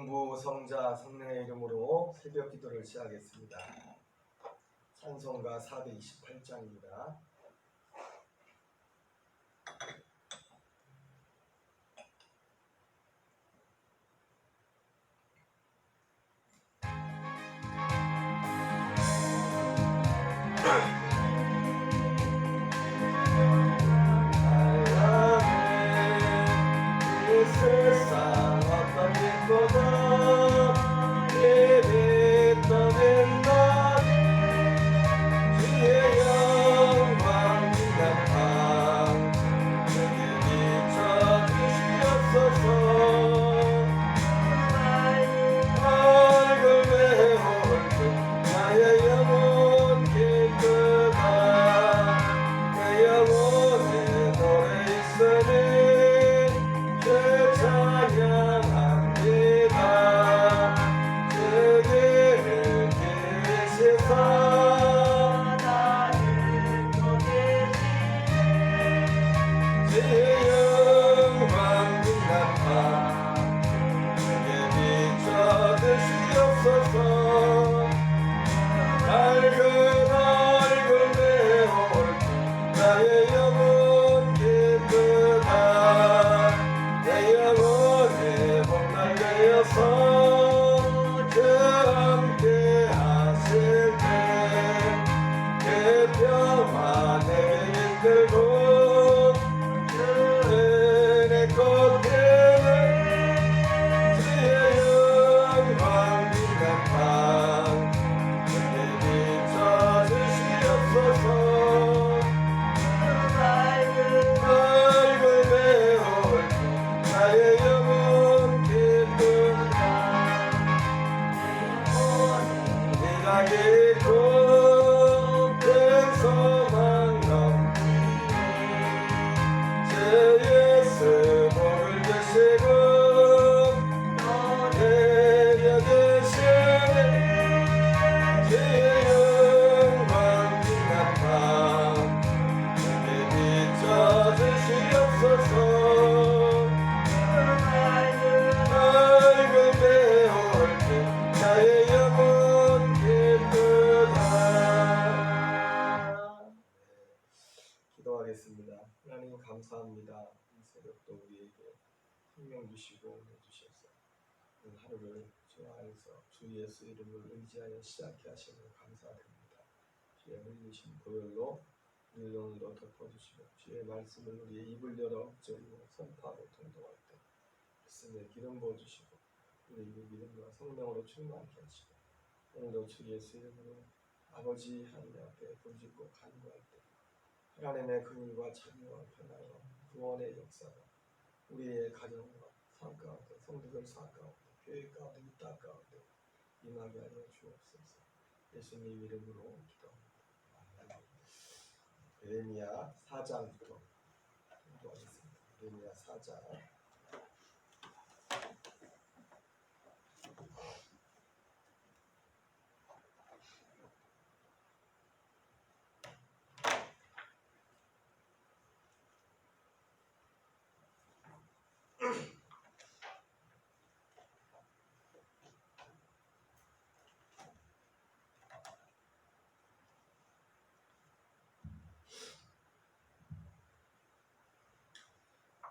성부, 성자, 성령의 이름으로 새벽 기도를 시작하겠습니다. 찬송가 428장입니다. 기도하겠습니다. 하나님 감사합니다. 이 새벽도 우리에게 생명 주시고 은혜 주셔서 오늘 하루를 주 안에서 주 예수 이름을 의지하여 시작해 하시는 감사드립니다. 주의 흘리신 보혈로 우리 영으로 덮어주시고 주의 말씀을 우리의 입을 열어 엎드리고 선포하고 통독할 때 말씀에 기름 부어주시고 우리 입을 믿음과 성령으로 충만케 하시고 오늘도 주 예수 이름으로 아버지 하나님 앞에 부르짖고 간구할 때 하나님의 긍휼과 자비와 평화와 구원의 역사가 우리의 가정과 삶 가운데 성도들 삶 가운데 교회 가운데 이 땅 가운데 임하게 하여 주옵소서. 예수님 이름으로 기도합니다. 예레미야 4장부터 공부하겠습니다. 예레미야 4장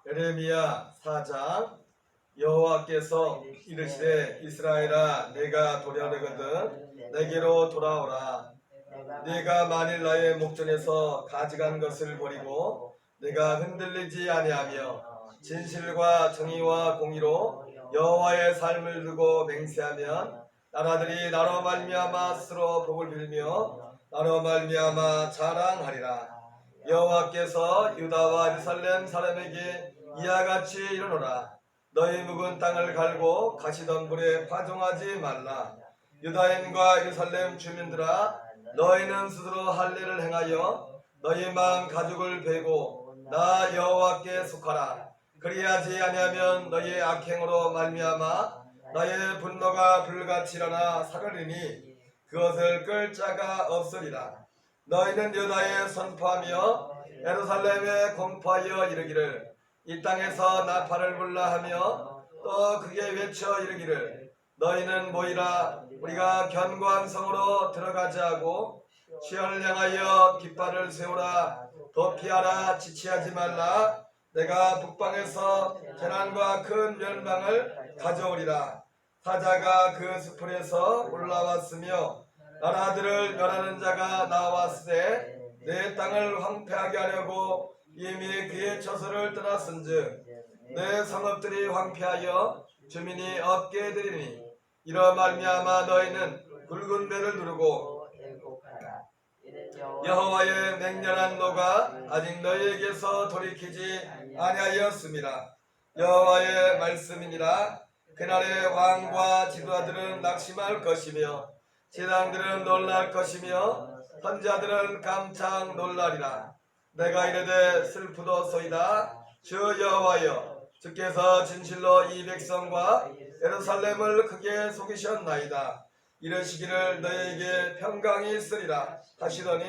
예레미야 4장 여호와께서 이르시되 이스라엘아 내가 도래하거든 내게로 돌아오라. 네가 만일 나의 목전에서 가져간 것을 버리고 내가 흔들리지 아니하며 진실과 정의와 공의로 여호와의 삶을 두고 맹세하면 나라들이 나로 말미암아 스스로 복을 빌며 나로 말미암아 자랑하리라. 여호와께서 유다와 예루살렘 사람에게 이와 같이 이르노라. 너희 묵은 땅을 갈고 가시덤불에 파종하지 말라. 유다인과 예루살렘 주민들아 너희는 스스로 할례를 행하여 너희 마음 가죽을 베고 나 여호와께 속하라. 그리하지 아니하면 너희의 악행으로 말미암아 나의 분노가 불같이 일어나 사르리니 그것을 끌 자가 없으리라. 너희는 유다에 선포하며 예루살렘에 공포하여 이르기를 이 땅에서 나팔을 불라 하며 또 크게 외쳐 이르기를 너희는 모이라. 우리가 견고한 성으로 들어가자 하고 시온을 향하여 깃발을 세우라. 도피하라. 지체하지 말라. 내가 북방에서 재난과 큰 멸망을 가져오리라. 사자가 그 수풀에서 올라왔으며 나라들을 멸하는 자가 나왔으되 내 땅을 황폐하게 하려고 이미 그의 처소를 떠났은즉 내 성읍들이 황폐하여 주민이 없게 되리니 이러 말미암아 너희는 굵은 배를 누르고 여호와의 맹렬한 노가 아직 너희에게서 돌이키지 아니하였습니다. 여호와의 말씀이니라. 그날에 왕과 지도자들은 낙심할 것이며 제당들은 놀랄 것이며 선지자들은 깜짝 놀라리라. 내가 이르되 슬프도소이다. 주 여호와여, 주께서 진실로 이 백성과 예루살렘을 크게 속이셨나이다. 이르시기를 너희에게 평강이 있으리라 하시더니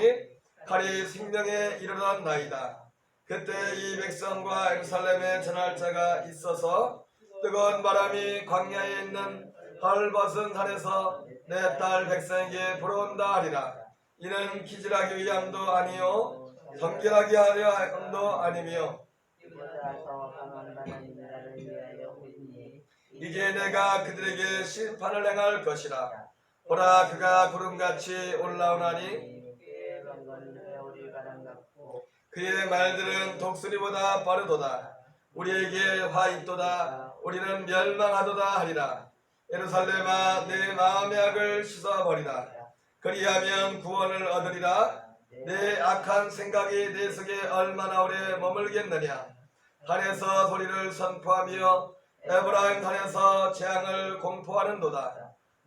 칼이 생명에 이르렀나이다. 그때 이 백성과 예루살렘에 전할 자가 있어서 뜨거운 바람이 광야에 있는 헐벗은 산에서 내 딸 백성에게 불어온다 하리라. 이는 기질하기 위함도 아니요 성결하게 하려 함도 아니며 이제 내가 그들에게 심판을 행할 것이라. 보라, 그가 구름같이 올라오나니 그의 말들은 독수리보다 빠르도다. 우리에게 화 있도다. 우리는 멸망하도다 하리라. 예루살렘아, 내 마음의 악을 씻어버리라. 그리하면 구원을 얻으리라. 내 악한 생각이 내 속에 얼마나 오래 머물겠느냐. 산에서 소리를 선포하며 에브라임 산에서 재앙을 공포하는도다.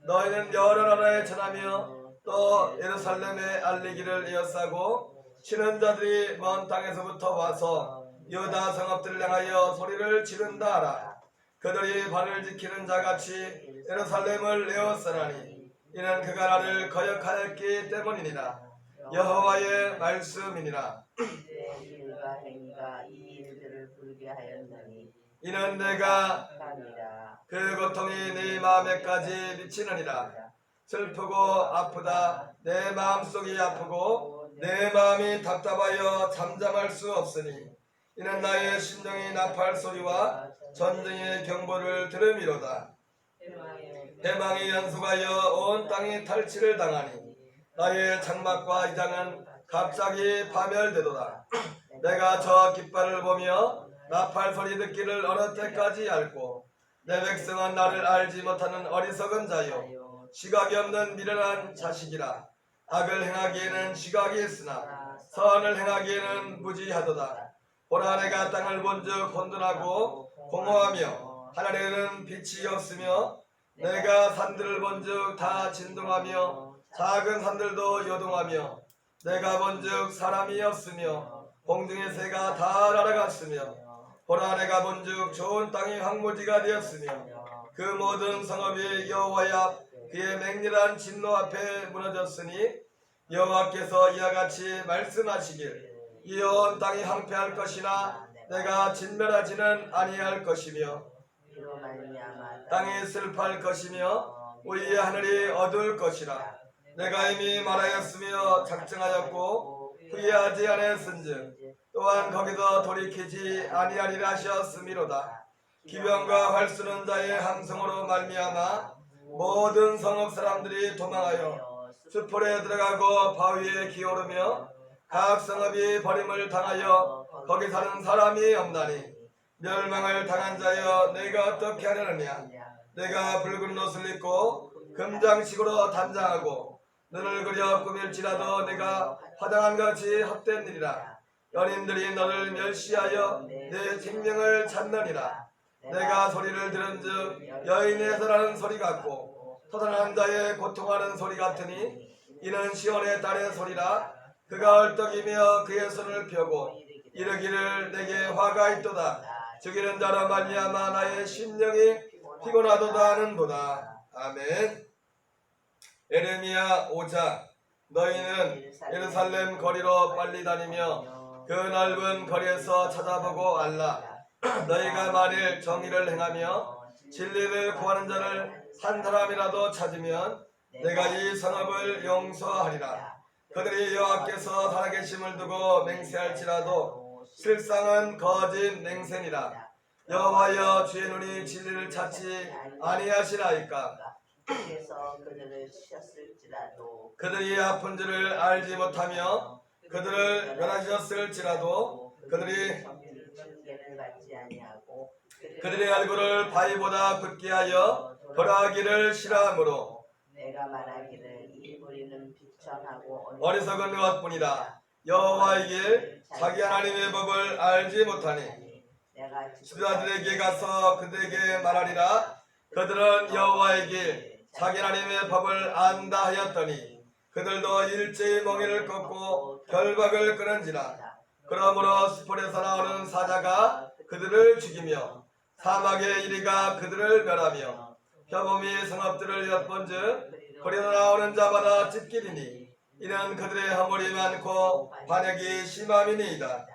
너희는 여러 나라에 전하며 또 예루살렘에 알리기를 에워싸고 치는 자들이 먼 땅에서부터 와서 유다 성읍들을 향하여 소리를 지른다 하라. 그들이 발을 지키는 자같이 예루살렘을 에워싸나니 이는 그가 나를 거역하였기 때문이니라. 여호와의 말씀이니라. 이는 내가 그 고통이 네 마음에까지 미치느니라. 슬프고 아프다. 내 마음속이 아프고 내 마음이 답답하여 잠잠할 수 없으니 이는 나의 심령이 나팔 소리와 전쟁의 경보를 들음이로다. 해망이 연수하여 온 땅이 탈취를 당하니 나의 장막과 이장은 갑자기 파멸되도다. 내가 저 깃발을 보며 나팔 소리 듣기를 어느 때까지 앓고 내 백성은 나를 알지 못하는 어리석은 자요 지각이 없는 미련한 자식이라. 악을 행하기에는 지각이 있으나 선을 행하기에는 무지하도다. 보라, 내가 땅을 본즉 혼돈하고 공허하며 하늘에는 빛이 없으며 내가 산들을 본즉 다 진동하며 작은 산들도 요동하며 내가 본즉 사람이 없으며 공중의 새가 다 날아갔으며 보라, 내가 본즉 좋은 땅이 황무지가 되었으며 그 모든 성읍이 여호와의 앞 그의 맹렬한 진노 앞에 무너졌으니 여호와께서 이와 같이 말씀하시길 이 온 땅이 황폐할 것이나 내가 진멸하지는 아니할 것이며 땅이 슬퍼할 것이며 우리의 하늘이 어두울 것이라. 내가 이미 말하였으며 작정하였고 후회하지 않았은즉 또한 거기서 돌이키지 아니하리라 하셨음이로다. 기병과 활 쏘는 자의 함성으로 말미암아 모든 성읍 사람들이 도망하여 수풀에 들어가고 바위에 기오르며 각 성읍이 버림을 당하여 거기 사는 사람이 없나니 멸망을 당한 자여 내가 어떻게 하려느냐. 내가 붉은 옷을 입고 금장식으로 단장하고 눈을 그려 꾸밀지라도 내가 화장한 것이 헛된 일이라. 연인들이 너를 멸시하여 내 생명을 찾느니라. 내가 소리를 들은즉 여인에서 나는 소리 같고 토단한 자의 고통하는 소리 같으니 이는 시온의 딸의 소리라. 그가 얼떡이며 그의 손을 펴고 이르기를 내게 화가 있도다. 죽이는 자로 말미암아 나의 심령이 피곤하도다 하는도다. 아멘. 예레미야 5장. 너희는 예루살렘 거리로 빨리 다니며 그 넓은 거리에서 찾아보고 알라. 너희가 만일 정의를 행하며 진리를 구하는 자를 한 사람이라도 찾으면 내가 이 성읍을 용서하리라. 그들이 여호와께서 살아계심을 두고 맹세할지라도 실상은 거짓 맹세니라. 여호와여, 주의 눈이 진리를 찾지 아니하시나이까. 주께서 그들을 치셨을지라도 그들이 아픈 줄을 알지 못하며 그들을 멸하셨을지라도 그들이 징계를 받지 아니하고 그들의 얼굴을 바위보다 굳게 하여 벌하기를 싫어하므로 내가 말하기를 이 무리는 비천하고 어리석은 것뿐이라. 여호와의 길 자기 하나님의 법을 알지 못하니 내가 지도자들에게 가서 그들에게 말하리라. 그들은 여호와의 길 자기 하나님의 법을 안다 하였더니 그들도 일제히 멍에를 꺾고 결박을 끊은지라. 그러므로 수풀에서 나오는 사자가 그들을 죽이며 사막의 이리가 그들을 멸하며 표범이 성읍들을 엿본즉 거리로 나오는 자마다 찢기리니 이는 그들의 허물이 많고 반역이 심함이니이다.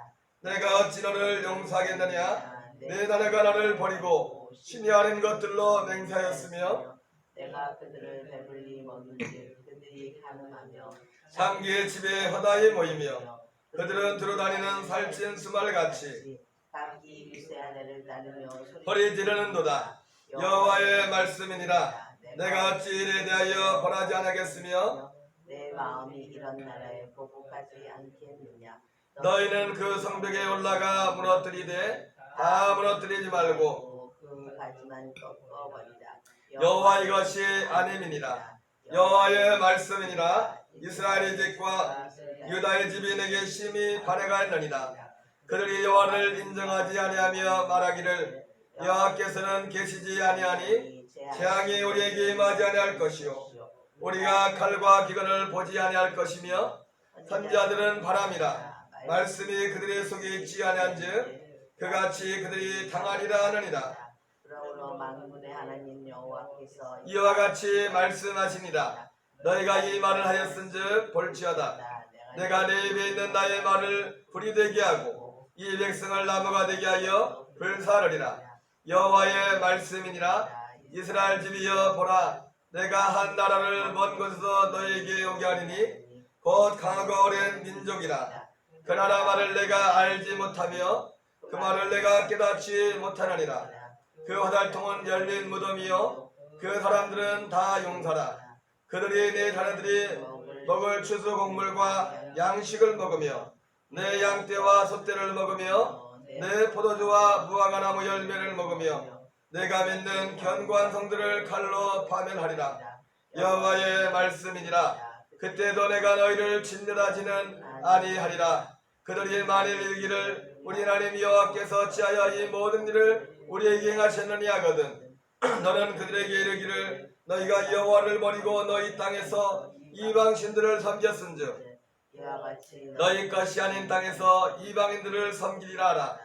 내가 어찌 너를 용서하겠느냐? 내 나라가 너를 버리고 신이 아닌 것들로 맹세하였으며 내가 그들을 배불리 먹는즉 그들이 가늠하며 장기의 집에 허다히 모이며 그들은 두루 다니는 살찐 수말같이 각기 위세한 애를 따르며 허리 지르는도다. 여호와의 말씀이니라. 내가 어찌 이에 대하여 벌하지 않겠으며 내 마음이 이런 나라에 보복하지 않겠느냐. 너희는 그 성벽에 올라가 무너뜨리되 다 무너뜨리지 말고 그 가지만 꺾어버리라. 여호와의 것이 아님이니라. 여호와의 말씀이니라. 이스라엘의 집과 유다의 집이 내게 심히 반해가했느니라. 그들이 여호와를 인정하지 아니하며 말하기를 여호와께서는 계시지 아니하니 재앙이 우리에게 임하지 아니할 것이요 우리가 칼과 기근을 보지 아니할 것이며 선지자들은 바람이라. 말씀이 그들의 속에 있지 아니한즉 그같이 그들이 당하리라 하느니라. 그러므로 만군의 하나님 여호와께서 이와 같이 말씀하시니라. 너희가 이 말을 하였은즉 볼지어다. 내가 내 입에 있는 나의 말을 불이 되게 하고 이 백성을 나무가 되게 하여 불사르리라. 여호와의 말씀이니라. 이스라엘 집이여 보라. 내가 한 나라를 먼 곳에서 너희에게 오게 하리니 곧 강하고 오랜 민족이라. 그 나라 말을 내가 알지 못하며 그 말을 내가 깨닫지 못하느니라. 그 화살통은 열린 무덤이요 그 사람들은 다 용사라. 그들이 내 자녀들이 먹을 추수 곡물과 양식을 먹으며 내 양떼와 소떼를 먹으며 내 포도주와 무화과나무 열매를 먹으며 내가 맺는 견고한 성들을 칼로 파멸하리라. 여호와의 말씀이니라. 그때도 내가 너희를 진멸하지는 아니하리라. 그들이 만일 이르기를 우리 하나님 여호와께서 어찌하여 이 모든 일을 우리에게 행하셨느냐 하거든 너는 그들에게 이르기를 너희가 여호와를 버리고 너희 땅에서 이방 신들을 섬겼은즉 너희 것이 아닌 땅에서 이방인들을 섬기리라 하라.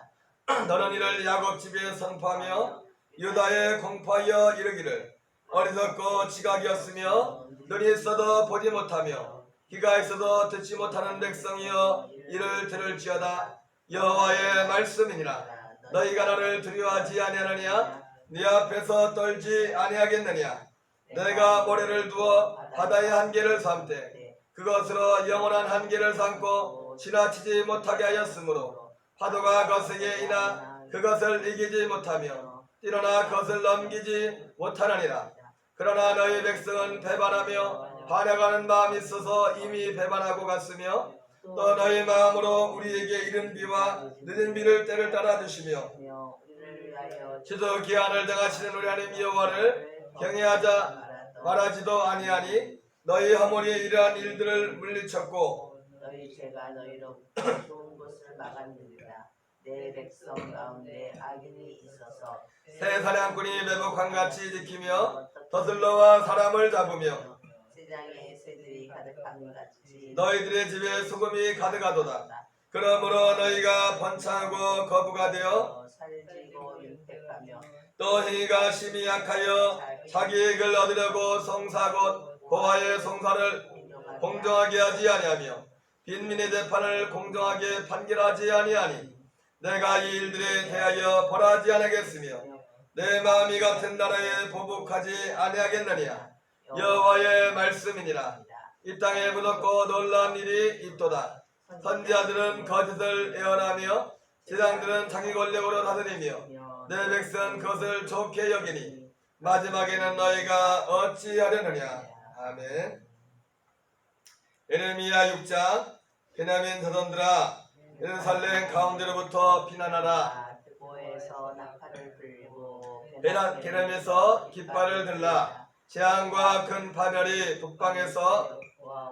너는 이를 야곱 집에 선포하며 유다에 공포하여 이르기를 어리석고 지각이었으며 눈이 있어도 보지 못하며 귀가 있어도 듣지 못하는 백성이여 이를 들을지어다. 여호와의 말씀이니라. 너희가 나를 두려워하지 아니하느냐? 네 앞에서 떨지 아니하겠느냐? 내가 모래를 두어 바다의 한계를 삼되 그것으로 영원한 한계를 삼고 지나치지 못하게 하였으므로 파도가 거세게 이나 그것을 이기지 못하며 뛰어나 그것을 넘기지 못하느니라. 그러나 너희 백성은 배반하며 반역하는 마음이 있어서 이미 배반하고 갔으며 또 너희 마음으로 우리에게 이른 비와 늦은 비를 때를 따라 주시며 지도 기한을 정하시는 우리 하나님 여호와를 경외하자 말하지도 아니하니 너희 허물이 이러한 일들을 물리쳤고 너희 죄가 너희로 좋은 것을 막았느니라. 내 백성 가운데 악인이 있어서 새 사냥꾼이 매복한 같이 지키며 더슬러와 사람을 잡으며 세상에 새들이 가득함 같이 너희들의 집에 소금이 가득하도다. 그러므로 너희가 번창하고 거부가 되어 살지고 윤택하며 또 행위가 심히 약하여 자기 이익을 얻으려고 송사 곧 고아의 송사를 공정하게 하지 아니하며 빈민의 재판을 공정하게 판결하지 아니하니 내가 이 일들에 대하여 벌하지 아니하겠으며 내 마음이 같은 나라에 보복하지 아니하겠느냐. 여호와의 말씀이니라. 이 땅에 무섭고 놀라운 일이 있도다. 선지자들은 거짓을 예언하며 제장들은 자기 권력으로 다스리며 내 백성은 그것을 좋게 여기니 마지막에는 너희가 어찌하려느냐. 아멘. 예레미야 6장. 베냐민 자손들아, 예루살렘 가운데로부터 피난하라. 고에서 나팔을 불고 게렘에서 깃발을 들라. 재앙과 큰 파멸이 북방에서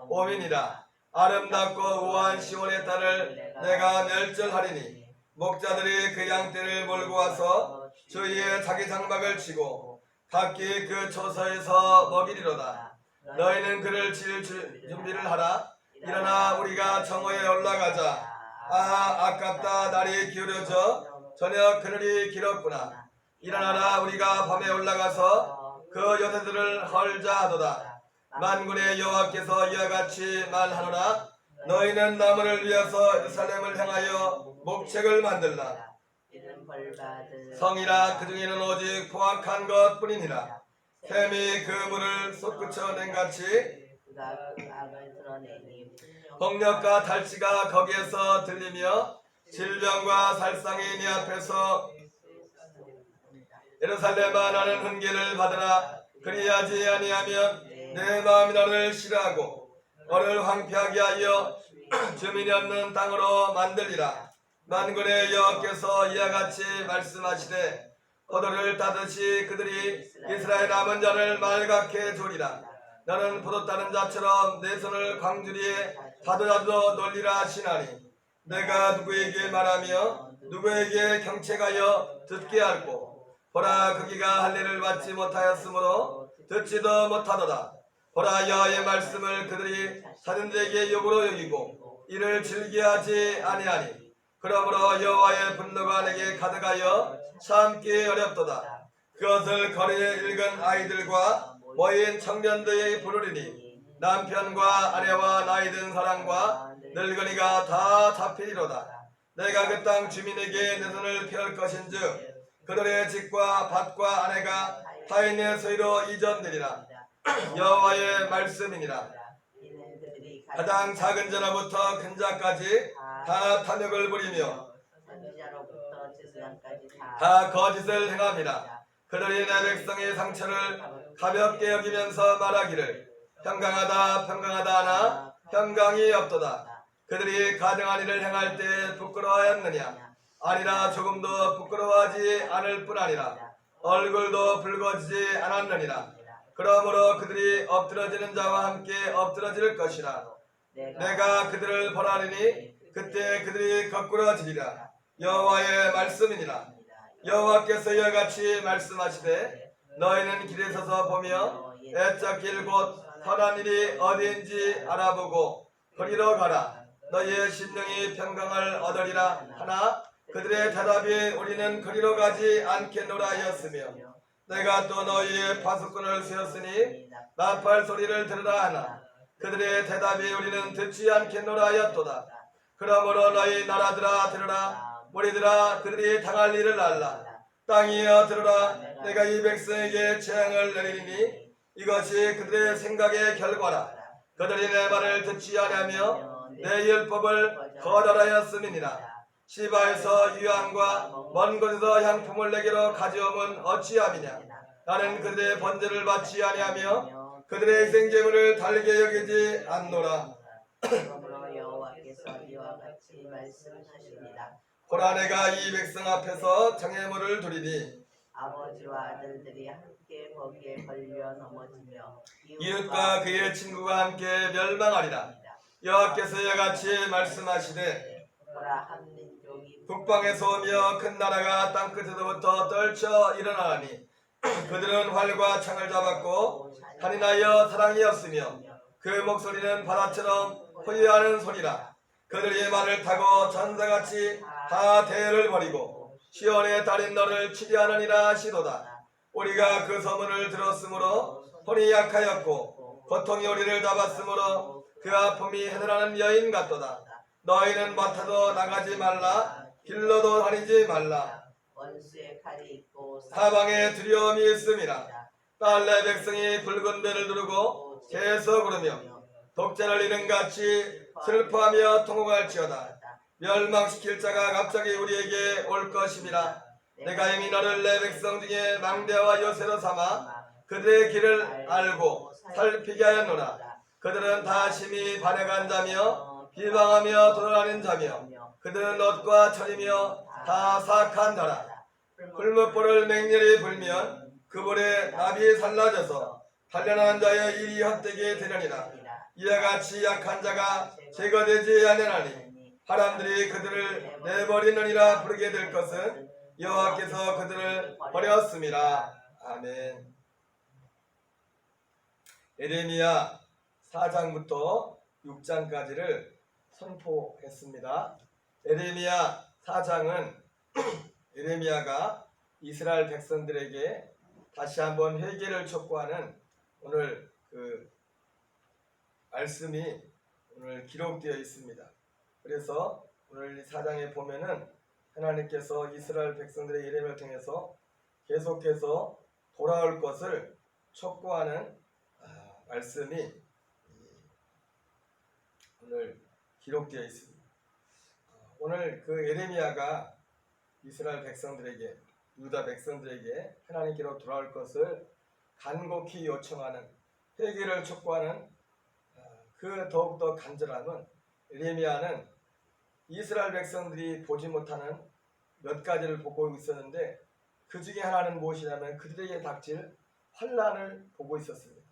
오미니라. 아름답고 우아한 시온의 딸을 내가 멸절하리니 목자들이 그 양떼를 몰고 와서 주위에 자기 장막을 치고 각기 그 초소에서 먹이리로다. 너희는 그를 칠 준비를 하라. 일어나 우리가 정오에 올라가자. 아, 아깝다. 날이 기울어져 저녁 그늘이 길었구나. 일어나라. 우리가 밤에 올라가서 그 요새들을 헐자 하도다. 만군의 여호와께서 이와 같이 말하노라. 너희는 나무를 위해서 예루살렘을 향하여 목책을 만들라. 성이라. 그 중에는 오직 포악한 것뿐이니라. 샘이 그 물을 솟구쳐 낸같이 폭력과 탈취가 거기에서 들리며 질병과 살상이 네 앞에서 예루살렘아, 나는 훈계를 받으라. 그리하지 아니하면 내 마음이 너를 싫어하고 너를 황폐하게 하여 주민이 없는 땅으로 만들리라. 만군의 여호와께서 이와 같이 말씀하시되 포도를 따듯이 그들이 이스라엘 남은 자를 말갛게 주리라. 너는 포도 따는 자처럼 내 손을 광주리에 다도다도 놀리라 하시나니 내가 누구에게 말하며 누구에게 경책하여 듣게 할꼬. 보라, 그기가 할례를 받지 못하였으므로 듣지도 못하도다. 보라, 여호와의 말씀을 그들이 자신들에게 욕으로 여기고 이를 즐겨하지 아니하니 그러므로 여호와의 분노가 내게 가득하여 참기 어렵도다. 그것을 거리에 읽은 아이들과 모인 청년들이 부르리니 남편과 아내와 나이 든 사람과 늙은이가 다 잡히리로다. 내가 그 땅 주민에게 내 손을 펼 것인즉 그들의 집과 밭과 아내가 타인의 소유로 이전되리라. 여호와의 말씀이니라. 가장 작은 자로부터 큰 자까지 다 탐욕을 부리며 다 거짓을 행함이라. 그들이 내 백성의 상처를 가볍게 여기면서 말하기를 평강하다 평강하다 하나 평강이 없도다. 그들이 가증한 일을 행할 때 부끄러워하였느냐. 아니라 조금도 부끄러워하지 않을 뿐 아니라 얼굴도 붉어지지 않았느니라. 그러므로 그들이 엎드러지는 자와 함께 엎드러질 것이라. 내가 그들을 벌하리니 그때 그들이 거꾸러지리라. 여호와의 말씀이니라. 여호와께서 이와 같이 말씀하시되 너희는 길에 서서 보며 애착 길 곧 선한 일이 어디인지 알아보고 거기로 가라. 너희의 심령이 평강을 얻으리라 하나 그들의 대답이 우리는 거기로 가지 않겠노라 하였으며 내가 또 너희의 파수꾼을 세웠으니 나팔 소리를 들으라 하나 그들의 대답이 우리는 듣지 않겠노라 하였도다. 그러므로 너희 나라들아 들으라. 무리들아 그들이 당할 일을 알라. 땅이여 들으라. 내가 이 백성에게 재앙을 내리니 이것이 그들의 생각의 결과라. 그들이 내 말을 듣지 아니하며 내 율법을 거절하였음이니라. 시바에서 유향과 먼 곳에서 향품을 내게로 가져오면 어찌함이냐. 나는 그들의 번제를 받지 아니하며 그들의 희생제물을 달게 여기지 않노라. 그러므로 여호와께서 이와 같이 말씀하십니다. 보라, 내가 이 백성 앞에서 장애물을 두리니 아버지와 아들들이 함께 거기에 걸려 넘어지며 이웃과 그의 친구가 함께 멸망하리라. 여호와께서 이와 같이 말씀하시되 보라, 한 민족이 북방에서 오며 큰 나라가 땅끝에서부터 떨쳐 일어나니 그들은 활과 창을 잡았고 한인하여 사랑이 없으며 그 목소리는 바다처럼 호유하는 소리라. 그들이 말을 타고 전사같이 다 대열을 벌이고 시온의 딸인 너를 치리하느니라 하시도다. 우리가 그 소문을 들었으므로 혼이 약하였고 고통이 우리를 잡았으므로 그 아픔이 해결하는 여인 같도다. 너희는 마타도 나가지 말라. 길로도 다니지 말라. 원수의 칼이 있고 사방에 두려움이 있음이라. 딸내 백성이 붉은 배를 두르고 계속 오르며 독자를 잃은 같이 슬퍼하며 통곡할지어다. 멸망시킬 자가 갑자기 우리에게 올 것임이라. 내가 이미 너를 내 백성 중에 망대와 요새로 삼아 그들의 길을 알고 살피게 하였노라. 그들은 다 심히 반해간 자며 비방하며 돌아다니는 자며 그들은 롯과 철이며 다 사악한 자라. 풀무불을 맹렬히 불면 그불에 나비 살라져서 단련한 자의 일이 헛되게 되려니라. 이와 같이 약한 자가 제거되지 아니하니 사람들이 그들을 내버리느니라. 부르게 될 것은 여호와께서 그들을 버렸음이라. 아멘. 예레미야 4장부터 6장까지를 선포했습니다. 예레미야 4장은 예레미야가 이스라엘 백성들에게 다시 한번 회개를 촉구하는 오늘 그 말씀이 오늘 기록되어 있습니다. 그래서 오늘 4장에 보면은 하나님께서 이스라엘 백성들의 예레미야를 통해서 계속해서 돌아올 것을 촉구하는 말씀이 오늘 기록되어 있습니다. 오늘 그 예레미야가 이스라엘 백성들에게, 유다 백성들에게 하나님께로 돌아올 것을 간곡히 요청하는, 회개를 촉구하는 그 더욱더 간절함은, 예레미야는 이스라엘 백성들이 보지 못하는 몇 가지를 보고 있었는데 그 중에 하나는 무엇이냐면 그들에게 닥칠 환난을 보고 있었습니다.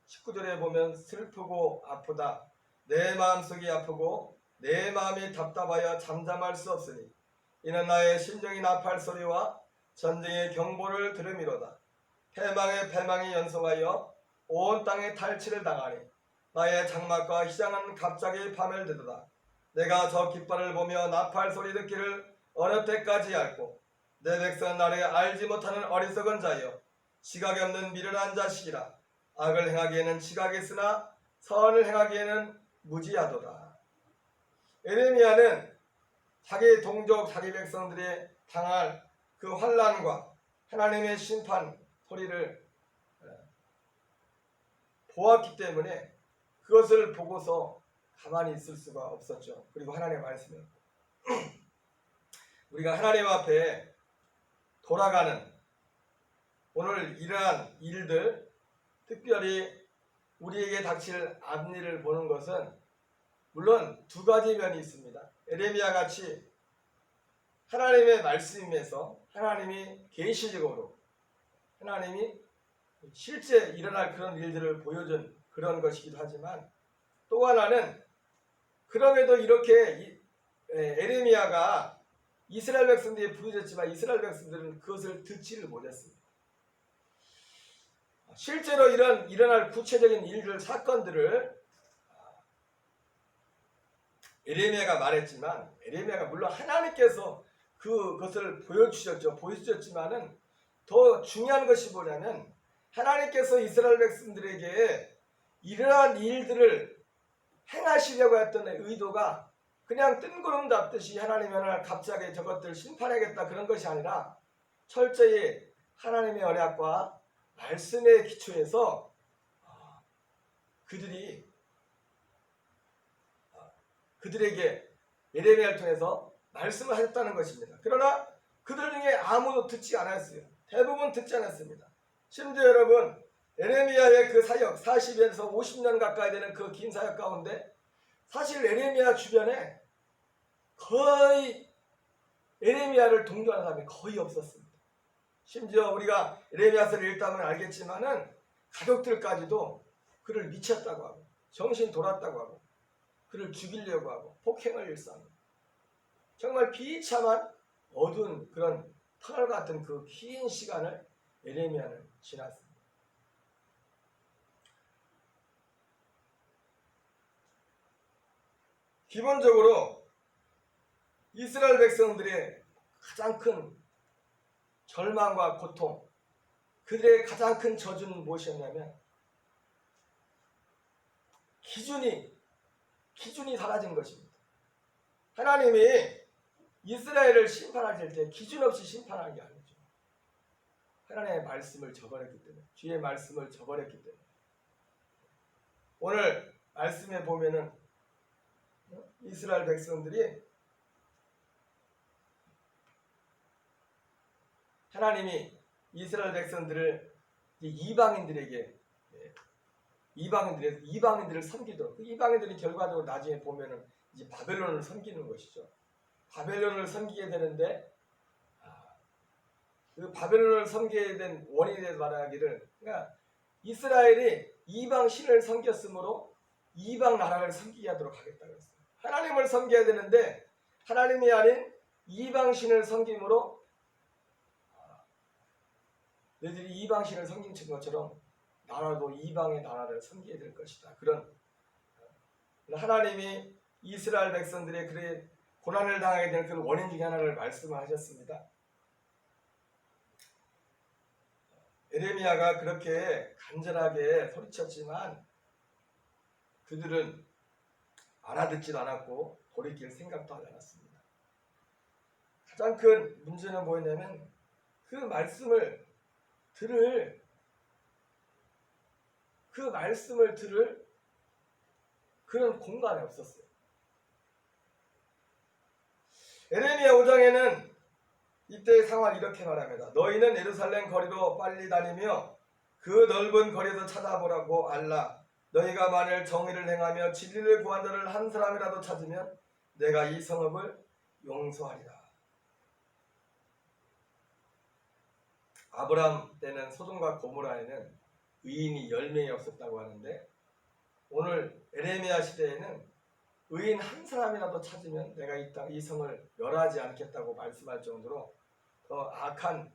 19절에 보면 슬프고 아프다. 내 마음속이 아프고 내 마음이 답답하여 잠잠할 수 없으니 이는 나의 심정이 나팔 소리와 전쟁의 경보를 들음이로다. 패망이 연속하여 온 땅에 탈취를 당하니 나의 장막과 희장은 갑자기 파멸되도다. 내가 저 깃발을 보며 나팔 소리 듣기를 어느 때까지 앓고 내 백성은 나를 알지 못하는 어리석은 자여 지각이 없는 미련한 자식이라. 악을 행하기에는 지각이 있으나 선을 행하기에는 무지하도다. 예레미야는 자기 동족, 자기 백성들이 당할 그 환난과 하나님의 심판 소리를 보았기 때문에 그것을 보고서 가만히 있을 수가 없었죠. 그리고 하나님의 말씀을 우리가 하나님 앞에 돌아가는 오늘 이러한 일들, 특별히 우리에게 닥칠 앞일을 보는 것은 물론 두 가지 면이 있습니다. 예레미야 같이 하나님의 말씀에서 하나님이 계시적으로 하나님이 실제 일어날 그런 일들을 보여준 그런 것이기도 하지만 또 하나는 그럼에도 이렇게 예레미야가 이스라엘 백성들이 부르짖었지만 이스라엘 백성들은 그것을 듣지를 못했습니다. 실제로 일어날 구체적인 일들, 사건들을 예레미야가 말했지만 예레미야가 물론 하나님께서 그것을 보여주셨지만은 더 중요한 것이 뭐냐면 하나님께서 이스라엘 백성들에게 이러한 일들을 행하시려고 했던 의도가 그냥 뜬구름 잡듯이 하나님이 오늘 갑자기 저것들 심판하겠다 그런 것이 아니라 철저히 하나님의 언약과 말씀의 기초에서 그들에게 예레미야를 통해서 말씀을 하셨다는 것입니다. 그러나 그들 중에 아무도 듣지 않았어요. 대부분 듣지 않았습니다. 심지어 여러분 예레미야의 그 사역 40에서 50년 가까이 되는 그 긴 사역 가운데 사실 예레미야 주변에 거의 예레미야를 동조하는 사람이 거의 없었습니다. 심지어 우리가 예레미야서를 읽다 보면 알겠지만은 가족들까지도 그를 미쳤다고 하고 정신 돌았다고 하고 그를 죽이려고 하고 폭행을 일삼고 정말 비참한 어두운 그런 터널 같은 그 긴 시간을 예레미야는 지났습니다. 기본적으로 이스라엘 백성들의 가장 큰 절망과 고통, 그들의 가장 큰 저주는 무엇이었냐면 기준이 사라진 것입니다. 하나님이 이스라엘을 심판하실 때 기준 없이 심판하는 게 아니죠. 하나님의 말씀을 저버렸기 때문에, 주의 말씀을 저버렸기 때문에. 오늘 말씀에 보면은 이스라엘 백성들이 하나님이 이스라엘 백성들을 이방인들에게 이방인들을 섬기도록, 그 이방인들이 결과적으로 나중에 보면은 이제 바벨론을 섬기는 것이죠. 바벨론을 섬기게 되는데 그 바벨론을 섬기게 된 원인에 대해서 말하기를, 그러니까 이스라엘이 이방 신을 섬겼으므로 이방 나라를 섬기게 하도록 하겠다 그랬어요. 하나님을 섬겨야 되는데 하나님이 아닌 이방 신을 섬김으로 너희들이 이방 신을 섬긴 것처럼 나라도 이방의 나라를 섬기게 될 것이다. 그런 하나님이 이스라엘 백성들의 그런 고난을 당하게 되는 그 원인 중에 하나를 말씀을 하셨습니다. 에레미야가 그렇게 간절하게 소리쳤지만 그들은 알아듣지도 않았고 돌이킬 생각도 하지 않았습니다. 가장 큰 문제는 뭐였냐면 그 말씀을 들을 그런 공간이 없었어요. 에레미야 5장에는 이때의 상황을 이렇게 말합니다. 너희는 예루살렘 거리로 빨리 다니며 그 넓은 거리에서 찾아보라고 알라. 너희가 만일 정의를 행하며 진리를 구한 자를 한 사람이라도 찾으면 내가 이 성읍을 용서하리라. 아브람 때는 소돔과 고모라에는 의인이 10명이 없었다고 하는데 오늘 에레미야 시대에는 의인 한 사람이라도 찾으면 내가 이 성을 멸하지 않겠다고 말씀할 정도로 더 악한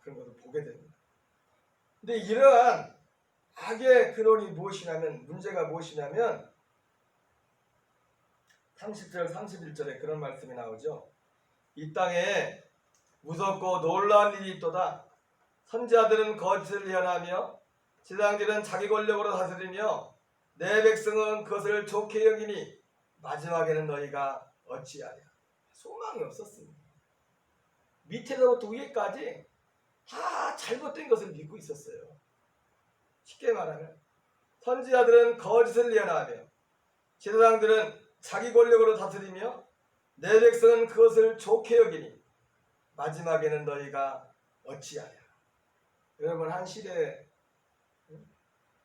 그런 것을 보게 됩니다. 근데 이러한 악의 근원이 무엇이냐면, 문제가 무엇이냐면 30절 31절에 그런 말씀이 나오죠. 이 땅에 무섭고 놀라운 일이 있도다. 선지자들은 거짓을 예언하며 제사장들은 자기 권력으로 다스리며 내 백성은 그것을 좋게 여기니 마지막에는 너희가 어찌하랴. 소망이 없었습니다. 밑에서부터 위에까지 다 잘못된 것을 믿고 있었어요. 쉽게 말하면 선지자들은 거짓을 예언하며 제사장들은 자기 권력으로 다스리며 내 백성은 그것을 좋게 여기니 마지막에는 너희가 어찌하랴. 여러분, 한 시대에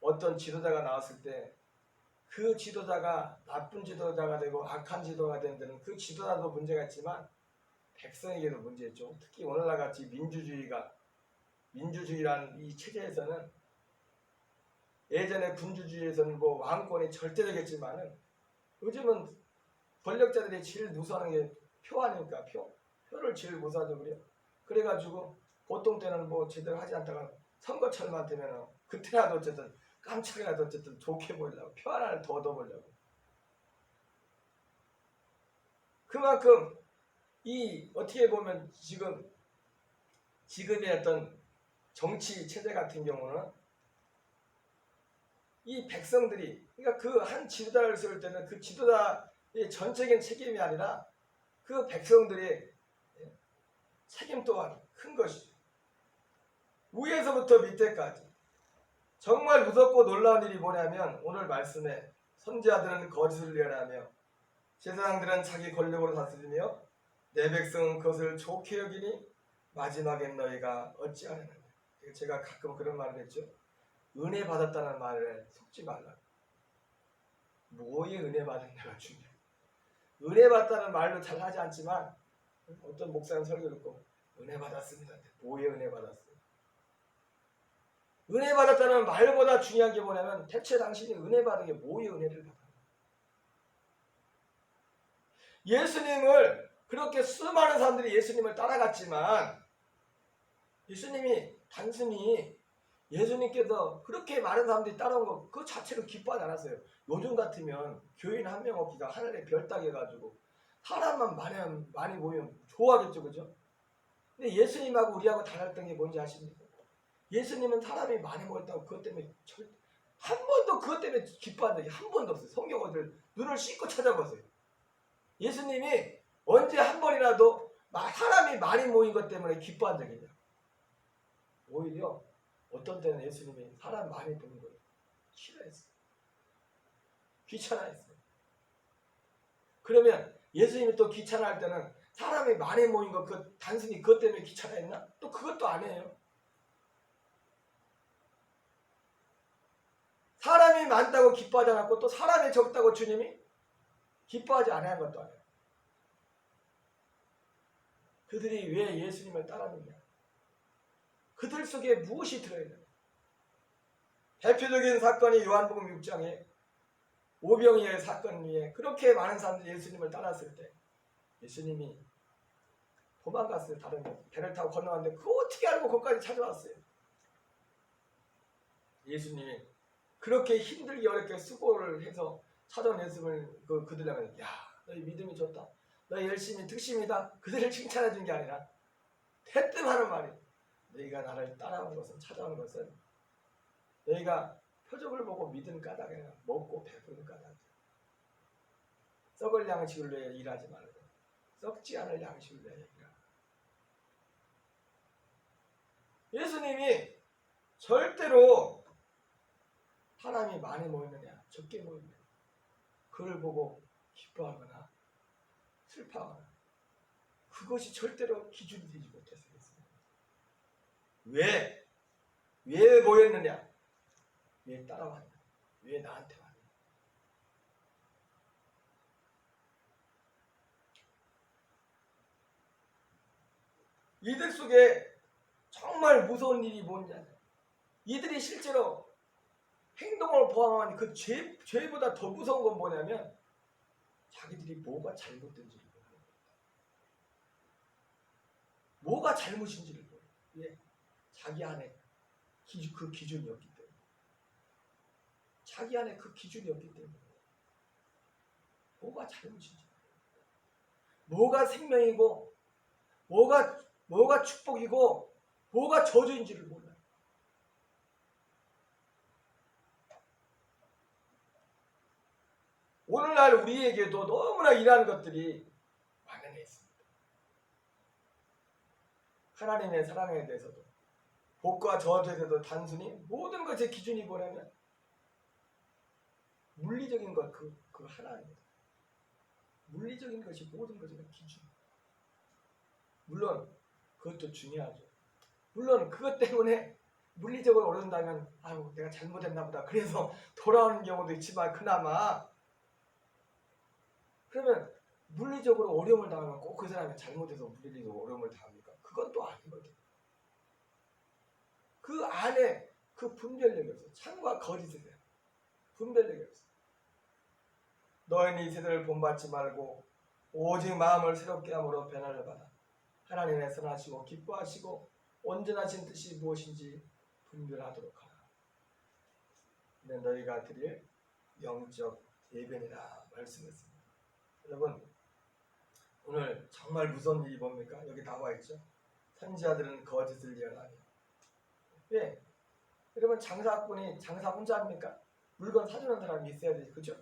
어떤 지도자가 나왔을 때 그 지도자가 나쁜 지도자가 되고 악한 지도자가 된 데는 그 지도자도 문제가 있지만 백성에게도 문제였죠. 특히 오늘날 같이 민주주의라는 이 체제에서는, 예전에 군주주의에서는 뭐 왕권이 절대적이었지만은 요즘은 권력자들이 제일 무서워하는 게 표 아닙니까? 표를 제일 무서워하죠. 그래가지고 보통 때는 뭐 제대로 하지 않다가 선거철만 되면 그때라도 어쨌든 깜짝이라도 어쨌든 좋게 보이려고 표 하나를 더 얻어보려고. 그만큼 이 어떻게 보면 지금의 어떤 정치 체제 같은 경우는 이 백성들이, 그러니까 그 한 지도자를 세울 때는 그 지도자의 전적인 책임이 아니라 그 백성들의 책임 또한 큰 것이죠. 위에서부터 밑에까지. 정말 무섭고 놀라운 일이 뭐냐면 오늘 말씀에 선지자들은 거짓을 예언하며 제사장들은 자기 권력으로 다스리며 내 백성은 그것을 좋게 여기니 마지막엔 너희가 어찌하려느냐. 제가 가끔 그런 말을 했죠. 은혜 받았다는 말에 속지 말라. 뭐에 은혜 받았냐가 중요해요. 은혜 받았다는 말로 잘 하지 않지만 어떤 목사님 설교 듣고 은혜 받았습니다. 뭐에 은혜 받았어요? 은혜 받았다는 말보다 중요한 게 뭐냐면 대체 당신이 은혜 받은 게 뭐에 은혜를 받았냐. 예수님을 그렇게 수많은 사람들이 예수님을 따라갔지만 예수님이 단순히 예수님께서 그렇게 많은 사람들이 따라온 거 그 자체로 기뻐하지 않았어요. 요즘 같으면 교인 한 명 없기가 하늘의 별 따개가지고 사람만 많이 모이면 좋아하겠죠, 그죠? 근데 예수님하고 우리하고 달랐던 게 뭔지 아십니까? 예수님은 사람이 많이 모였다고 그것 때문에 한 번도 그것 때문에 기뻐한 적이 한 번도 없어요. 성경 어디를 눈을 씻고 찾아보세요. 예수님이 언제 한 번이라도 사람이 많이 모인 것 때문에 기뻐한 적이 있냐? 오히려 어떤 때는 예수님이 사람 많이 보는 걸 싫어했어요. 귀찮아했어요. 그러면 예수님이 또 귀찮아할 때는 사람이 많이 모인 거 그 단순히 그것 때문에 귀찮아했나? 또 그것도 아니에요. 사람이 많다고 기뻐하지 않았고 또 사람이 적다고 주님이 기뻐하지 않은 것도 아니에요. 그들이 왜 예수님을 따랐느냐? 그들 속에 무엇이 들어있느냐? 대표적인 사건이 요한복음 6장에 오병이의 사건 위에 그렇게 많은 사람들이 예수님을 따랐을 때 예수님이 도망갔어요. 다른 배를 타고 건너왔는데 그거 어떻게 알고 거기까지 찾아왔어요? 예수님이 그렇게 힘들게 어렵게 수고를 해서 찾아온 예수님을 그들에게 야 너희 믿음이 좋다. 너희 열심히 득심이다. 그들을 칭찬해 준 게 아니라 대뜸 하는 말이 너희가 나를 따라온 것은 찾아온 것은 너희가 표적을 보고 믿은 까닭이 아니라 먹고 배부른 까닭이야. 썩을 양식을 위해 일하지 말고 썩지 않을 양식을 위해 일하라. 예수님이 절대로 사람이 많이 모이느냐 적게 모이느냐 그걸 보고 기뻐하거나 슬퍼하거나 그것이 절대로 기준이 되지 못했어요. 왜 모였느냐? 왜 따라왔냐? 왜 나한테 왔냐? 이들 속에 정말 무서운 일이 뭔지 아세요? 이들이 실제로 행동을 보아하니 그 죄보다 더 무서운 건 뭐냐면 자기들이 뭐가 잘못된지를 모르는 거예요. 뭐가 잘못인지를 모르는 거예요. 왜? 자기 안에 그 기준이 없기 때문에. 자기 안에 그 기준이 없기 때문에. 뭐가 잘못인지 뭐가 생명이고 뭐가 축복이고 뭐가 저주인지를 몰라요. 오늘날 우리에게도 너무나 이러한 것들이 만연해 있습니다. 하나님의 사랑에 대해서도 복과 저주에 대해서도 단순히 모든 것의 기준이 뭐냐면 물리적인 것 그 하나입니다. 물리적인 것이 모든 것의 기준. 물론 그것도 중요하죠. 물론 그것 때문에 물리적으로 오른다면 아유 내가 잘못했나 보다 그래서 돌아오는 경우도 있지만 그나마 그러면 물리적으로 어려움을 당하면 꼭 그 사람이 잘못해서 물리적으로 어려움을 당합니까? 그건 또 아니거든. 그 안에 그 분별력이 없어. 참과 거짓에 대한 분별력이 없어. 너희는 이 세대를 본받지 말고 오직 마음을 새롭게 함으로 변화를 받아 하나님의 선하시고 기뻐하시고 온전하신 뜻이 무엇인지 분별하도록 하라. 이는 너희가 드릴 영적 예배니라 말씀했습니다. 여러분 오늘 정말 무서운 일이 뭡니까? 여기 나와 있죠. 선지자들은 거짓을 예언하니. 왜? 여러분 장사꾼이 장사 혼자 합니까? 물건 사주는 사람이 있어야 되지, 그죠?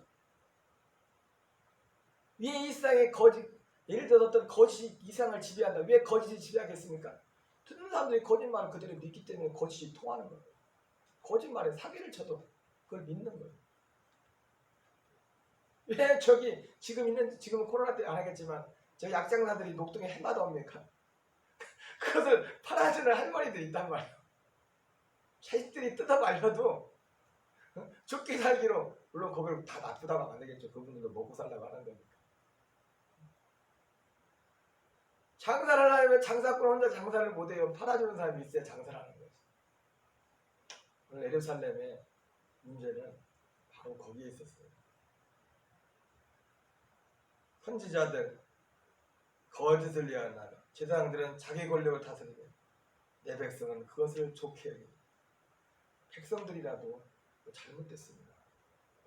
왜 이 세상에 거짓, 예를 들어서 어떤 거짓이 이 세상을 지배한다. 왜 거짓이 지배하겠습니까? 듣는 사람들이 거짓말을 그대로 믿기 때문에 거짓이 통하는 거예요. 거짓말에 사기를 쳐도 그걸 믿는 거예요. 왜 지금 코로나 때 안 하겠지만 저 약장사들이 녹동에 해마다 옵니까? 그것을 팔아주는 할머니들이 있단 말이에요. 자식들이 뜯어 말려도 죽기 살기로 물론 거기를 다 놔두다가 안 되겠죠. 그분들도 먹고 살라고 하는 거니까. 장사를 하려면 장사꾼 혼자 장사를 못해요. 팔아주는 사람이 있어야 장사를 하는 거죠. 오늘 예루살렘의 문제는 바로 거기에 있었어요. 선지자들 거짓을 예언하라. 제사장들은 자기 권력을 다스리고 내 백성은 그것을 좋게 여기고 백성들이라도 잘못됐습니다.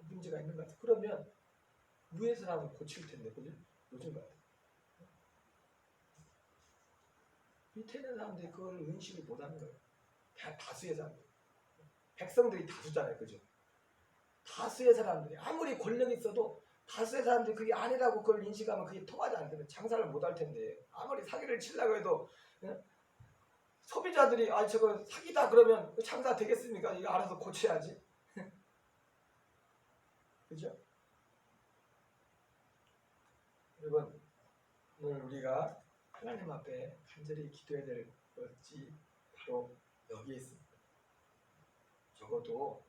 문제가 있는 것 같아요. 그러면 위에서 하면 고칠 텐데, 그죠? 요즘 같아요. 밑에 있는 사람들이 그걸 인식을 못하는 거예요. 다수의 사람들. 백성들이 다수잖아요, 그죠? 다수의 사람들이 아무리 권력이 있어도 다수의 사람들이 그게 아니라고 그걸 인식하면 그게 통하지 않으면 장사를 못할 텐데 아무리 사기를 치려고 해도 소비자들이 저거 사기다 그러면 장사 되겠습니까? 이거 알아서 고쳐야지. 그죠? 여러분, 오늘 우리가 하나님 앞에 간절히 기도해야 될 것이 바로 여기에 있습니다. 적어도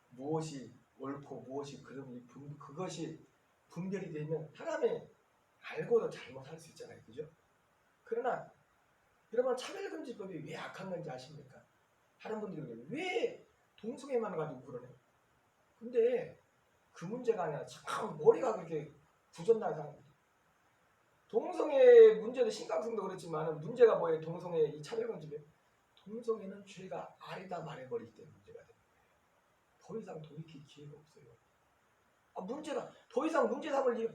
무엇이 옳고 무엇이 그것이 분별이 되면 사람이 알고도 잘못할 수 있잖아요. 그죠? 그러나 여러분, 차별금지법이 왜 악한 건지 아십니까? 다른 분들이 왜 동성애만 가지고 그러네. 근데 그 문제가 아니라 참 머리가 그렇게 부정난 사람들. 동성애 문제도 심각성도 그렇지만 문제가 뭐예요? 동성애 이 차별금지법. 동성애는 죄가 아니다 말해버리기 때문에 문제가 됩니다. 더 이상 돌이킬 기회가 없어요. 문제가 더 이상 문제 삼을 이유.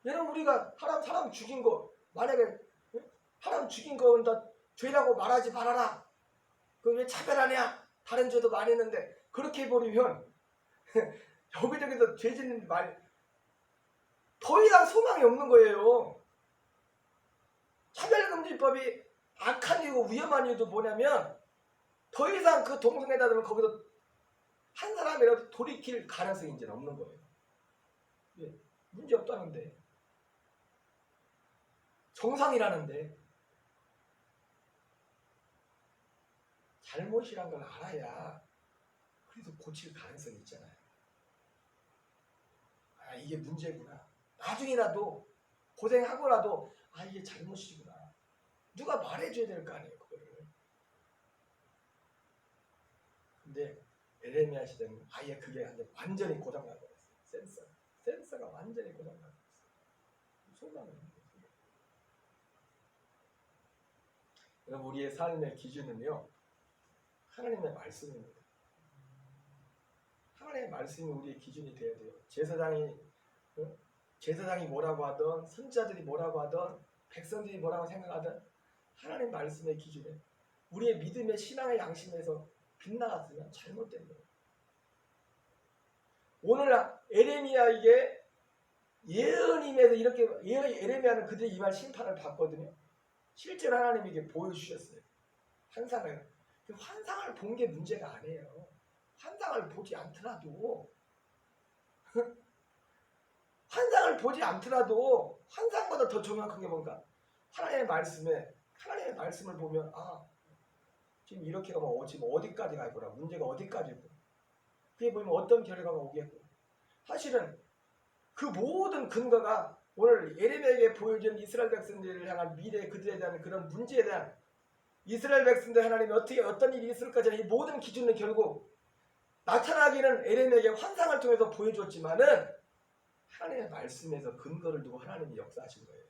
여러분, 우리가 사람 죽인 거 만약에 사람 죽인 거 다 죄라고 말하지 말아라. 그 왜 차별하냐? 다른 죄도 많이 있는데 그렇게 해버리면 여기저기서 죄 짓는 말 더 이상 소망이 없는 거예요. 차별금지법이 악한 이유고 위험한 이유도 뭐냐면 더 이상 그 동성애다 되면 거기서 한 사람이라도 돌이킬 가능성이 이제 없는 거예요. 예, 문제 없다는데 정상이라는데 잘못이란 걸 알아야 그래서 고칠 가능성이 있잖아요. 이게 문제구나. 나중이라도 고생하고라도 이게 잘못이구나. 누가 말해줘야 될 거 아니에요, 그거를. 근데 에레미야 시대는 아예 그게 완전히 고장나고 있어요. 센서가 완전히 고장나고 있어요. 소망을 없는 거예요. 여러분, 우리의 삶의 기준은요, 하나님의 말씀입니다. 하나님의 말씀이 우리의 기준이 되어야 돼요. 제사장이 뭐라고 하든, 선지자들이 뭐라고 하든, 백성들이 뭐라고 생각하든 하나님 말씀의 기준에 우리의 믿음의 신앙의 양심에서 빗나갔으면 잘못된 거예요. 오늘 에레미야 이게 예언임에서 이렇게 에레미야는 그들의 이말 심판을 받거든요. 실제로 하나님에게 보여주셨어요. 환상을. 환상을 본 게 문제가 아니에요. 환상을 보지 않더라도 환상을 보지 않더라도 환상보다 더 정확한 게 뭔가 하나님의 말씀을 보면 지금 이렇게 가면 지금 어디까지 갈 거라, 문제가 어디까지고 그게 보면 어떤 결과가 오겠고. 사실은 그 모든 근거가 오늘 예레미야에게 보여준 이스라엘 백성들을 향한 미래 그들에 대한 그런 문제에 대한 이스라엘 백성들 하나님이 어떤 일이 있을까 이 모든 기준은 결국 나타나기는 예레미야에게 환상을 통해서 보여줬지만은 하나님의 말씀에서 근거를 두고 하나님이 역사하신 거예요.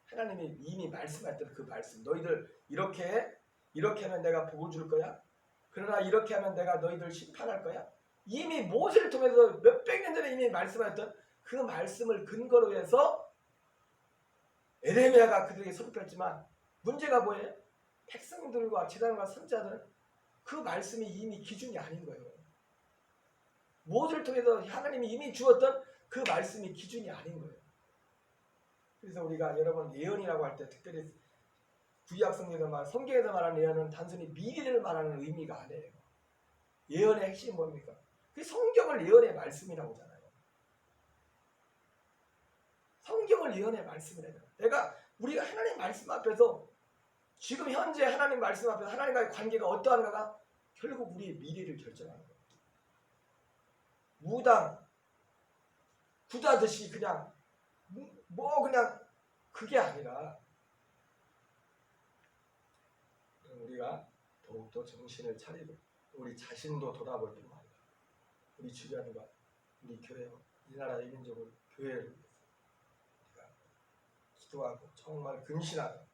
하나님이 이미 말씀하셨던 그 말씀, 너희들 이렇게 하면 내가 복을 줄 거야. 그러나 이렇게 하면 내가 너희들 심판할 거야. 이미 모세를 통해서 몇백 년 전에 이미 말씀하셨던 그 말씀을 근거로 해서 에레미야가 그들에게 선포했지만 문제가 뭐예요? 백성들과 제사장과 선지자들은 그 말씀이 이미 기준이 아닌 거예요. 모세를 통해서 하나님이 이미 주었던 그 말씀이 기준이 아닌 거예요. 그래서 우리가 여러분 예언이라고 할 때 특별히 구약성경에서 성경에서 말하는 예언은 단순히 미래를 말하는 의미가 아니에요. 예언의 핵심이 뭡니까? 그 성경을 예언의 말씀이라고 하잖아요. 성경을 예언의 말씀이라고 하잖아요. 우리가 하나님 말씀 앞에서 지금 현재 하나님 말씀 앞에서 하나님과의 관계가 어떠한가가 결국 우리의 미래를 결정하는 거예요. 무당 구다듯이 그냥 그냥 그게 아니라 우리가 더욱더 정신을 차리고 우리 자신도 돌아볼 뿐만 아니라 우리 주변과 우리 교회와 이 나라 이 민족을 교회를 위해서 우리가 기도하고 정말 근신하고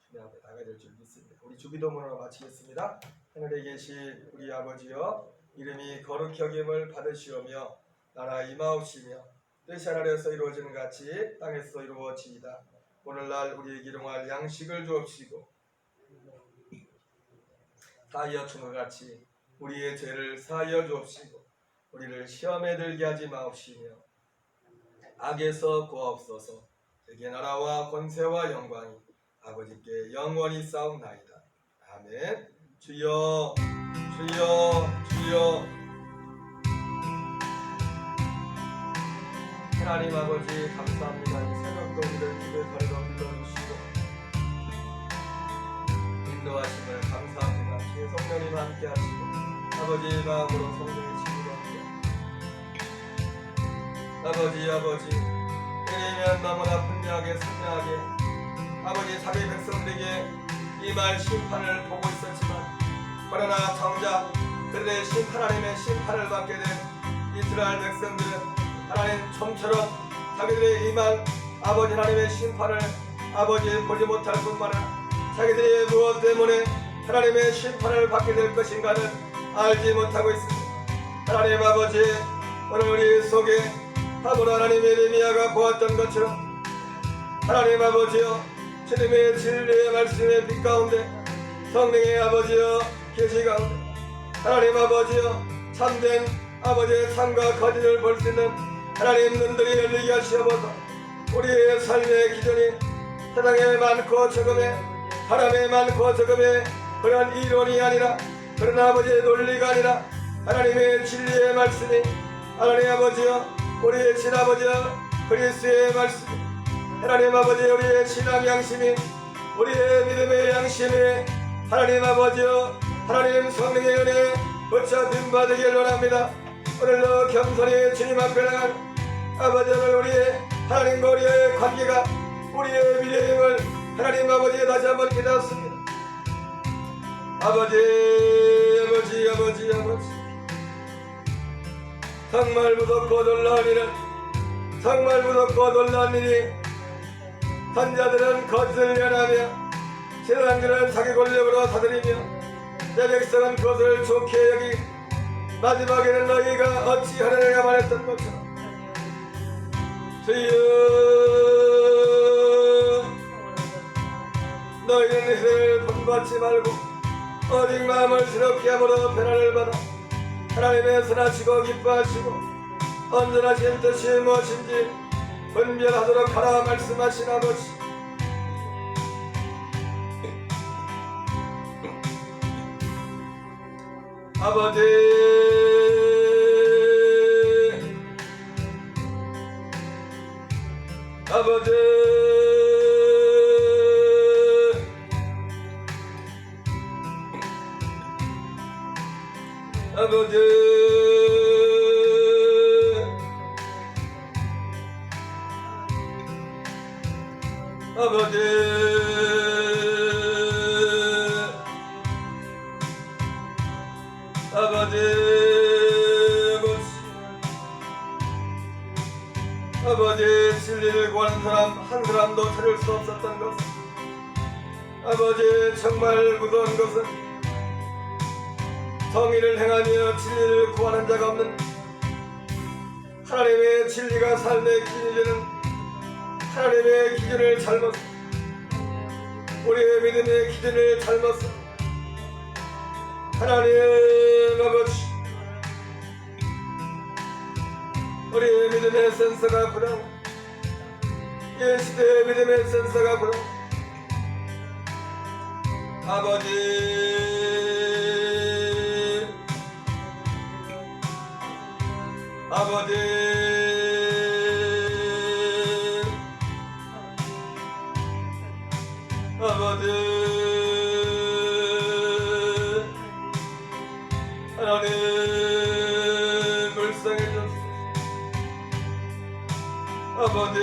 주님 앞에 나가야 될 줄 믿습니다. 우리 주기도문으로 마치겠습니다. 하늘에 계신 우리 아버지여, 이름이 거룩히 여김을 받으시오며 나라 임하옵시며 뜻이 하늘에서 이루어지는 같이 땅에서 이루어지이다. 오늘날 우리에게 일용할 양식을 주옵시고 사하여 준 것 같이 우리의 죄를 사하여 주옵시고 우리를 시험에 들게 하지 마옵시며 악에서 구하옵소서. 대개 나라와 권세와 영광이 아버지께 영원히 싸움나이다. 아멘. 주여 주여 주여. 하나님 아버지 감사합니다. 이 새벽도 우리를 기도의 거리로 불러주시고 인도하심을 감사합니다. 주의 성령님 함께 하시고 아버지의 마음으로 성령의 친구로 함께 아버지 때리면 너무나 분명하게 선명하게 아버지 자기 백성들에게 이 말 심판을 보고 있었지만 그러나 정작 그들의 하나님의 심판을 받게 된 이스라엘 백성들은 하나님 좀처럼 자기들의 이만 아버지 하나님의 심판을 아버지 보지 못할 뿐만 아니라 자기들이 무엇 때문에 하나님의 심판을 받게 될 것인가를 알지 못하고 있습니다. 하나님 아버지 오늘 우리 속에 하물 하나님의 예레미야가 보았던 것처럼 하나님 아버지여 주님의 진리의 말씀의 빛 가운데 성령의 아버지여 계시 가운데 하나님 아버지여 참된 아버지의 참과 거짓을 볼 수 있는 하나님 눈들이 열리게 하시옵소서. 우리의 삶의 기준이 세상에 많고 적음에 바람에 많고 적음에 그런 이론이 아니라 그런 아버지의 논리가 아니라 하나님의 진리의 말씀이 하나님 아버지여 우리의 친아버지여 그리스도의 말씀 하나님 아버지 우리의 신앙 양심이 우리의 믿음의 양심이 하나님 아버지여 하나님 성령의 은혜에 붙잡힘 받으길 원합니다. 오늘도 겸손히 주님 앞에 나간 아버지 오늘 우리의 하나님과 우리의 관계가 우리의 미래임을 하나님 아버지 다시 한번 깨닫습니다. 아버지 정말 무섭고 놀라운 일은 정말 무섭고 놀라운 일이 선자들은 거짓을 연하며 신앙들은 자기 권력으로 사들이며 내 백성은 그것을 좋게 여기 마지막에는 너희가 어찌하려니가 말했던 것처럼 주여 너희는 희생을 본받지 말고 오직 마음을 새롭게 함으로 변화를 받아 하나님의 선하시고 기뻐하시고 온전하신 뜻이 무엇인지 분별하도록 하라 말씀하신 아버지 아버지 아버지 아버지 아버지 아버지 아버지 진리를 구하는 사람 한 사람도 찾을 수 없었던 것 아버지 정말 무서운 것은 정의를 행하며 진리를 구하는 자가 없는 하나님의 진리가 삶의 기준이 되는 하나님의 기준을 잘못 우리의 믿음의 기준을 잘못 하나님 아버지 우리의 믿음의 센서가 불안 이 시대의 믿음의 센서가 불안 아버지 아버지 아버지 하나님 불쌍해 주옵소서 아버지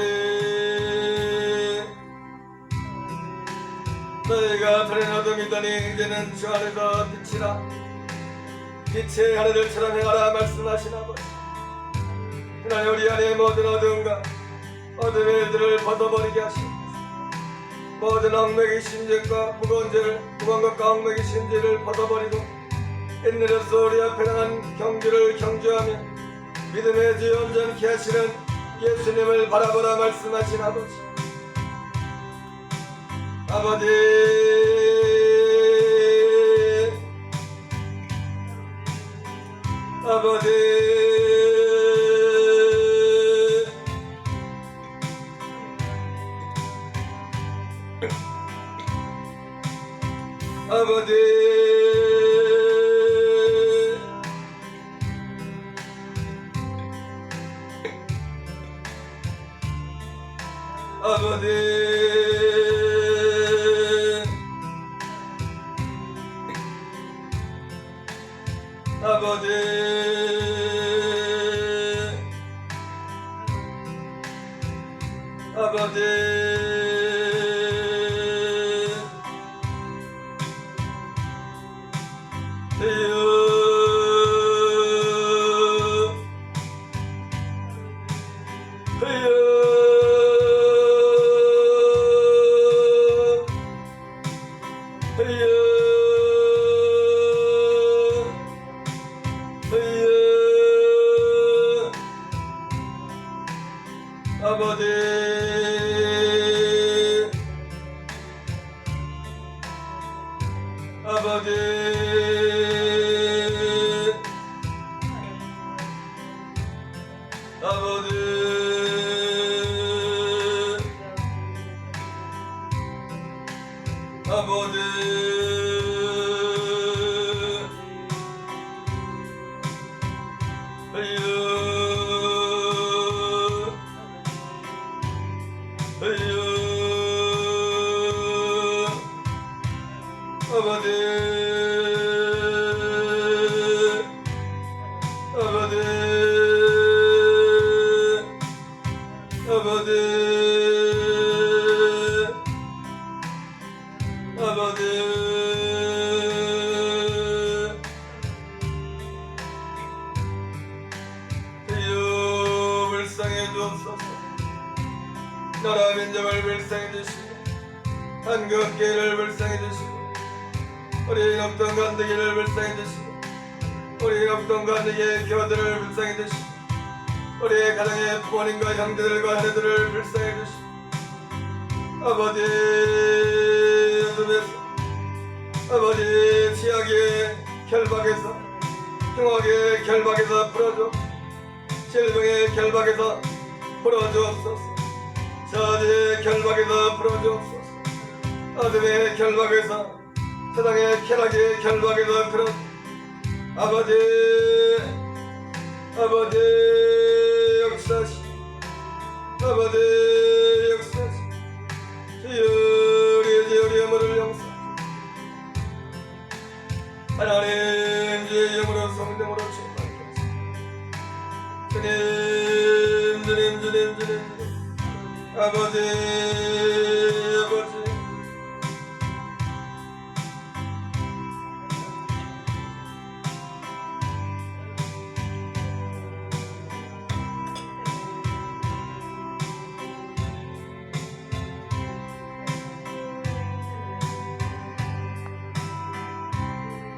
너희가 다른 어둠이더니 이제는 주 안에서 빛이라 빛의 하늘들처럼 행하라 말씀하신 아버지 하나님 우리 안에 모든 어둠과 어둠의 일들을 벗어버리게 하시옵소서 모든 얽매기 심정과 무거운 죄를 무거운 것과 얽매기 심죄를 벗어버리고 인내로서 우리 앞에 나간 경주를 경주하며 믿음의 주 온전케 하시는 예수님을 바라보라 말씀하신 아버지 아버지 아버지 아버지 아버지 아버지 주여 주여 주여 아버지 아버지 아버지 아버지 아버지 아버지 아버지 아버지 주여 불쌍해 주옵소서. 나라 민족을 불쌍해 주시고 한국교회를 불쌍해 주시고 우리 없던 간대기를 불쌍해 주시고 우리 없던 간대기의 교들을 불쌍해 주시고 우리의 가정의 부모님과 형제들과 하나들을 불쌍해 주시고 아버지 어둠에서 아버지 치약의 결박에서 흉악의 결박에서 풀어줘 질병의 결박에서 풀어주옵소서. 자지의 결박에서 풀어주옵소서. 어둠의 결박에서 세상의 쾌락의 결박에서 그런 아버지 아버지 역사시 아버지 역사시 주여 우리의 죄 우리의 물을 용서 하나님 주의 영으로 성령으로 충만케 주님 주님 주님 주님 주님 아버지